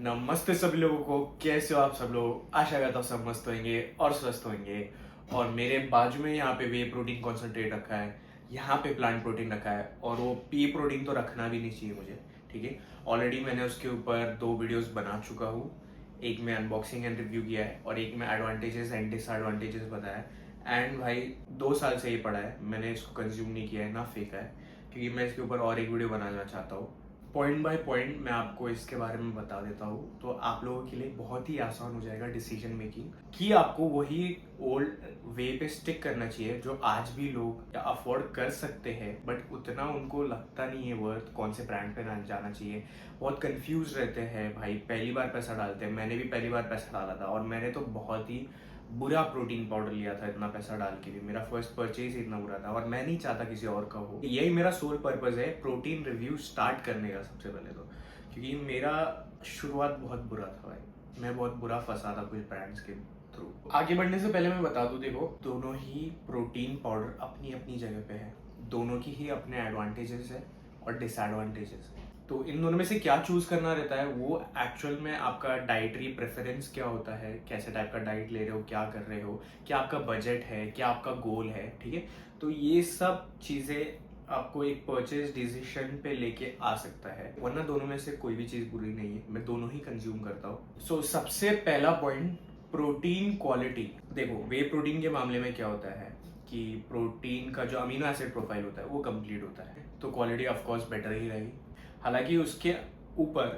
नमस्ते सभी लोगों को। कैसे हो आप सब लोग? आशा करता हूँ सब मस्त होंगे और स्वस्थ होंगे। और मेरे बाजू में यहाँ पे वे प्रोटीन कॉन्सेंट्रेट रखा है, यहाँ पे प्लांट प्रोटीन रखा है, और वो पी प्रोटीन तो रखना भी नहीं चाहिए मुझे, ठीक है। ऑलरेडी मैंने उसके ऊपर 2 वीडियोस बना चुका हूँ। एक में अनबॉक्सिंग एंड रिव्यू किया है और एक में एडवांटेजेस एंड डिसएडवांटेजेस बताया है। एंड भाई 2 साल से ये पड़ा है, मैंने इसको कंज्यूम नहीं किया है ना फेंका है, क्योंकि मैं इसके ऊपर और एक वीडियो बनाना चाहता हूँ। पॉइंट बाय पॉइंट मैं आपको इसके बारे में बता देता हूँ, तो आप लोगों के लिए बहुत ही आसान हो जाएगा डिसीजन मेकिंग, कि आपको वही ओल्ड वे पे स्टिक करना चाहिए जो आज भी लोग अफोर्ड कर सकते हैं, बट उतना उनको लगता नहीं है वर्थ कौन से ब्रांड पे ना जाना चाहिए। बहुत कंफ्यूज रहते हैं भाई, पहली बार पैसा डालते हैं। मैंने भी पहली बार पैसा डाला था और मैंने तो बहुत ही बुरा प्रोटीन पाउडर लिया था इतना पैसा डाल के भी। मेरा फर्स्ट परचेज इतना बुरा था और मैं नहीं चाहता किसी और का हो। यही मेरा सोल पर्पस है प्रोटीन रिव्यू स्टार्ट करने का सबसे पहले तो, क्योंकि मेरा शुरुआत बहुत बुरा था भाई। मैं बहुत बुरा फंसा था कुछ ब्रांड्स के थ्रू। आगे बढ़ने से पहले मैं बता दूं, देखो दोनों ही प्रोटीन पाउडर अपनी अपनी जगह पे है, दोनों की ही अपने एडवांटेजेस है और डिसएडवांटेजेस है। तो इन दोनों में से क्या चूज करना रहता है वो एक्चुअल में आपका डाइटरी प्रेफरेंस क्या होता है, कैसे टाइप का डाइट ले रहे हो, क्या कर रहे हो, क्या आपका बजट है, क्या आपका गोल है, ठीक है। तो ये सब चीज़ें आपको एक परचेज डिसीजन पे लेके आ सकता है, वरना दोनों में से कोई भी चीज़ बुरी नहीं है। मैं दोनों ही कंज्यूम करता हूँ। सो सबसे पहला पॉइंट, प्रोटीन क्वालिटी। देखो वे प्रोटीन के मामले में क्या होता है कि प्रोटीन का जो अमीनो एसिड प्रोफाइल होता है वो कंप्लीट होता है, तो क्वालिटी ऑफ कोर्स बेटर ही रहेगी। हालांकि उसके ऊपर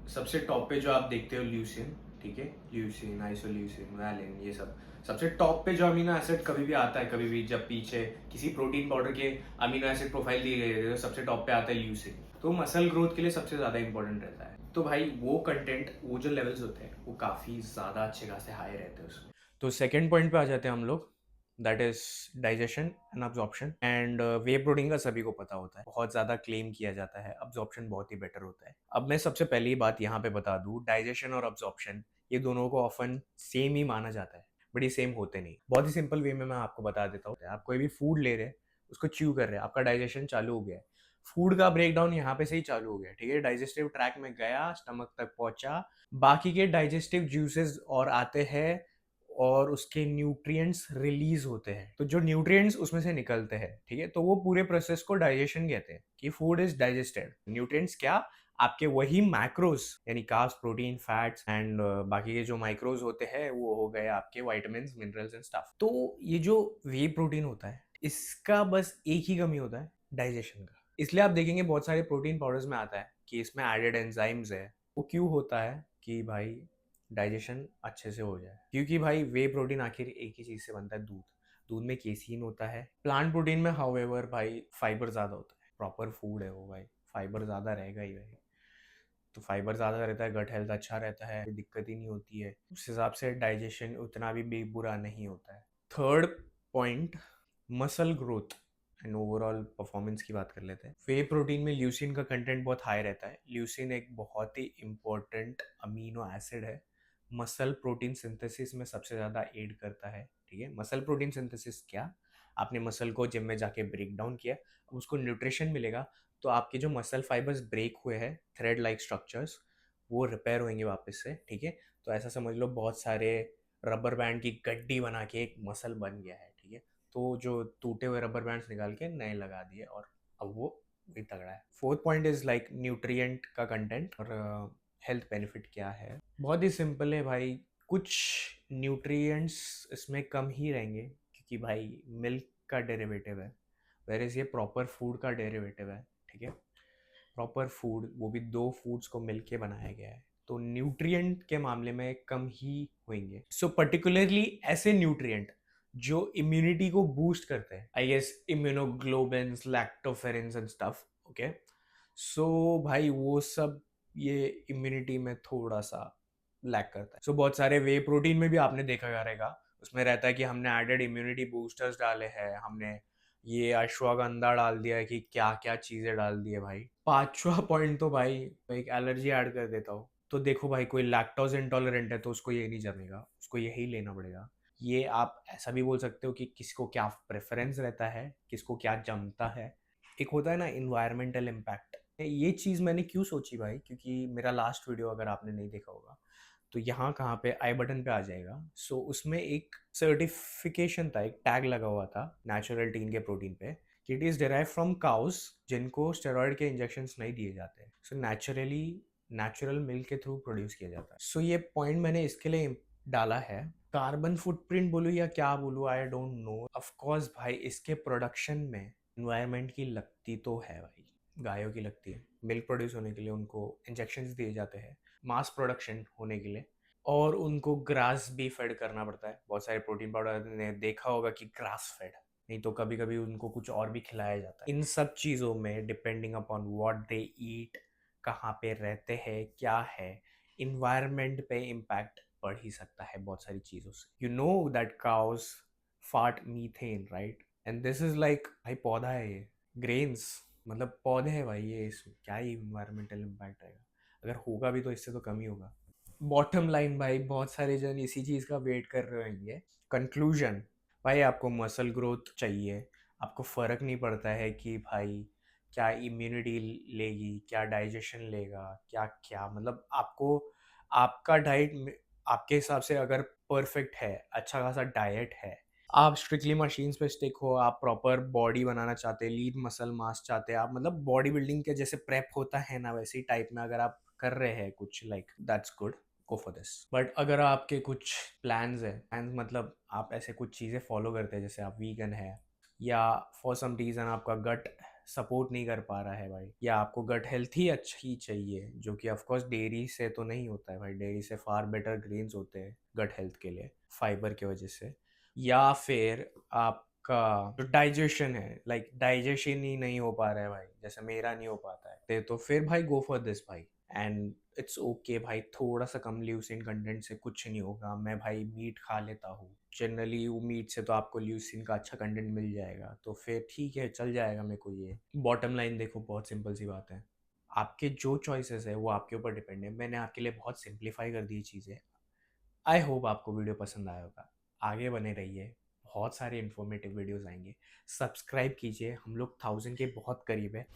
सबसे टॉप पे जो आप देखते हो ल्यूसिन, ठीक है, ल्यूसिन, आइसोल्यूसिन, वैलिन, ये सब सबसे टॉप पे जो अमीनो एसिड कभी भी आता है, कभी भी जब पीछे किसी प्रोटीन पाउडर के अमीनो एसिड प्रोफाइल दी गई है तो सबसे टॉप पे आता है ल्यूसिन। तो मसल ग्रोथ के लिए सबसे ज्यादा इंपॉर्टेंट रहता है। तो भाई वो कंटेंट, वो जो लेवल्स होते हैं वो काफी ज्यादा अच्छे खासे हाई रहते हैं उसमें। तो सेकेंड पॉइंट पे आ जाते हैं हम लोग, that is digestion and absorption. And way protein का सभी को पता होता है, बहुत ज्यादा क्लेम किया जाता है, अब्जॉर्प्शन बहुत ही बेटर होता है। अब मैं सबसे पहली बात यहाँ पे बता दूं, डाइजेशन और अब्जॉर्प्शन ये दोनों को ऑफन सेम ही माना जाता है, बट ये सेम होते नहीं। बहुत ही सिंपल वे में मैं आपको बता देता हूँ। आप कोई भी फूड ले रहे हैं, उसको च्यू कर रहे हैं, आपका डाइजेशन चालू हो गया है, फूड का ब्रेक डाउन यहाँ पे से ही चालू हो गया, ठीक है। डाइजेस्टिव ट्रैक में गया, स्टमक तक पहुंचा, बाकी के डाइजेस्टिव जूसेस और आते हैं और उसके न्यूट्रिएंट्स रिलीज होते हैं। तो जो न्यूट्रिएंट्स उसमें से निकलते हैं, ठीक है, तो वो पूरे प्रोसेस को डाइजेशन कहते हैं, कि फूड इज डाइजेस्टेड। न्यूट्रिएंट्स क्या? आपके वही मैक्रोज, यानी कार्ब्स, प्रोटीन, फैट्स एंड बाकी के जो माइक्रोज होते हैं वो हो गए आपके विटामिन्स, मिनरल्स एंड स्टफ। तो ये जो वे प्रोटीन होता है इसका बस एक ही कमी होता है, डाइजेशन का। इसलिए आप देखेंगे बहुत सारे प्रोटीन पाउडर्स में आता है कि इसमें एडेड एंजाइम्स है। वो क्यों होता है? कि भाई डाइजेशन अच्छे से हो जाए, क्योंकि भाई वे प्रोटीन आखिर एक ही चीज से बनता है, दूध। दूध में केसीन होता है। प्लांट प्रोटीन में हाउएवर भाई फाइबर ज्यादा होता है, प्रॉपर फूड है वो भाई, फाइबर ज्यादा रहेगा ही भाई। तो फाइबर ज़्यादा रहता है, गट हेल्थ अच्छा रहता है, कोई दिक्कत ही नहीं होती है, उस हिसाब से डाइजेशन उतना भी बुरा नहीं होता है। Third point, muscle growth and overall performance की बात कर लेते हैं। वे प्रोटीन में ल्यूसिन का कंटेंट बहुत हाई रहता है। ल्यूसिन एक बहुत ही इंपॉर्टेंट अमीनो एसिड है, मसल प्रोटीन सिंथेसिस में सबसे ज़्यादा एड करता है, ठीक है। मसल प्रोटीन सिंथेसिस क्या? आपने मसल को जिम में जाके ब्रेक डाउन किया, अब उसको न्यूट्रिशन मिलेगा, तो आपके जो मसल फाइबर्स ब्रेक हुए हैं, थ्रेड लाइक स्ट्रक्चर्स, वो रिपेयर होंगे वापस से, ठीक है। तो ऐसा समझ लो बहुत सारे रबर बैंड की गड्डी बना के एक मसल बन गया है, ठीक है। तो जो टूटे हुए रबर बैंड्स निकाल के नए लगा दिए और अब वो भी तगड़ा है। Fourth point is like nutrient का कंटेंट और हेल्थ बेनिफिट क्या है। बहुत ही सिंपल है भाई, कुछ न्यूट्रिएंट्स इसमें कम ही रहेंगे, क्योंकि भाई मिल्क का डेरिवेटिव है, वेर ये प्रॉपर फूड का डेरिवेटिव है, ठीक है। प्रॉपर फूड, वो भी 2 फूड्स को मिलके बनाया गया है, तो न्यूट्रिएंट के मामले में कम ही होंगे। सो पर्टिकुलरली ऐसे न्यूट्रिएंट जो इम्यूनिटी को बूस्ट करते हैं, I guess immunoglobins, lactoferrins and stuff, okay. So भाई वो सब ये इम्यूनिटी में थोड़ा सा लैक करता है। सो बहुत सारे वे प्रोटीन में भी आपने देखा रहेगा, उसमें रहता है कि हमने एडेड इम्यूनिटी बूस्टर्स डाले हैं, हमने ये अश्वगंधा डाल दिया है, कि क्या क्या चीजें डाल दी है भाई। पांचवा पॉइंट तो भाई मैं एक एलर्जी ऐड कर देता हूँ। तो देखो भाई, कोई लैक्टोज इंटॉलरेंट है तो उसको ये नहीं जमेगा, उसको यही लेना पड़ेगा। ये आप ऐसा भी बोल सकते हो कि किसको क्या प्रेफरेंस रहता है, किसको क्या जमता है। एक होता है ना इन्वायरमेंटल इम्पैक्ट, ये चीज़ मैंने क्यों सोची भाई, क्योंकि मेरा लास्ट वीडियो अगर आपने नहीं देखा होगा तो यहाँ कहाँ पे आई बटन पे आ जाएगा। सो उसमें एक सर्टिफिकेशन था, एक टैग लगा हुआ था नेचुरल टीन के प्रोटीन पे कि it is derive from cows जिनको स्टेरॉयड के इंजेक्शंस नहीं दिए जाते। सो नेचुरली नेचुरल मिल्क के थ्रू प्रोड्यूस किया जाता है। सो ये पॉइंट मैंने इसके लिए डाला है। कार्बन फुटप्रिंट बोलूँ या क्या बोलूँ, I don't know. Of course भाई इसके प्रोडक्शन में इन्वायरमेंट की लगती तो है भाई, गायों की लगती है। मिल्क प्रोड्यूस होने के लिए उनको इंजेक्शंस दिए जाते हैं मास प्रोडक्शन होने के लिए, और उनको ग्रास भी फेड करना पड़ता है। बहुत सारे प्रोटीन पाउडर ने देखा होगा कि ग्रास फेड, नहीं तो कभी कभी उनको कुछ और भी खिलाया जाता है। इन सब चीज़ों में डिपेंडिंग अपॉन व्हाट दे ईट, कहाँ पे रहते हैं, क्या है, इन्वायरमेंट पे इम्पैक्ट पड़ ही सकता है बहुत सारी चीज़ों से। You know that cows fart methane right, and this is like भाई पौधा है ये, ग्रेन्स मतलब पौधे हैं भाई ये, इसमें क्या ही इन्वायरमेंटल इम्पैक्ट आएगा, अगर होगा भी तो इससे तो कम ही होगा। बॉटम लाइन भाई, बहुत सारे जन इसी चीज़ का वेट कर रहे होंगे। कंक्लूजन भाई, आपको मसल ग्रोथ चाहिए, आपको फ़र्क नहीं पड़ता है कि भाई क्या इम्यूनिटी लेगी, क्या डाइजेशन लेगा, क्या क्या मतलब आपको आपका डाइट आपके हिसाब से अगर परफेक्ट है, अच्छा खासा डाइट है, आप स्ट्रिक्टली मशीन्स पे स्टिक हो, आप प्रॉपर बॉडी बनाना चाहते हैं, लीन मसल मास चाहते हैं आप, मतलब बॉडी बिल्डिंग के जैसे प्रेप होता है ना वैसे ही टाइप में अगर आप कर रहे हैं कुछ, like that's good, go for this. But अगर आपके कुछ प्लान्स है, प्लान्स मतलब आप ऐसे कुछ चीज़ें फॉलो करते हैं, जैसे आप वीगन है या फॉर सम रीज़न आपका गट सपोर्ट नहीं कर पा रहा है भाई, या आपको गट हेल्थ ही अच्छी चाहिए, जो कि ऑफ कोर्स डेयरी से तो नहीं होता है भाई, डेयरी से फार बेटर ग्रेन्स होते हैं गट हेल्थ के लिए फाइबर की वजह से, या फिर आपका जो डाइजेशन है, लाइक डाइजेशन ही नहीं हो पा रहा है भाई, जैसे मेरा नहीं हो पाता है, तो फिर भाई गो फॉर दिस भाई। एंड इट्स ओके भाई, थोड़ा सा कम ल्यूसिन कंटेंट से कुछ नहीं होगा। मैं भाई मीट खा लेता हूँ जनरली, वो मीट से तो आपको ल्यूसिन का अच्छा कंटेंट मिल जाएगा, तो फिर ठीक है, चल जाएगा मेरे को ये। बॉटम लाइन देखो, बहुत सिंपल सी बात है, आपके जो चॉइसेस है वो आपके ऊपर डिपेंड है। मैंने आपके लिए बहुत सिंप्लीफाई कर दी चीज़ें। आई होप आपको वीडियो पसंद आया होगा। आगे बने रहिए, बहुत सारे इन्फॉर्मेटिव वीडियोस आएंगे। सब्सक्राइब कीजिए, हम लोग 1000 के बहुत करीब है।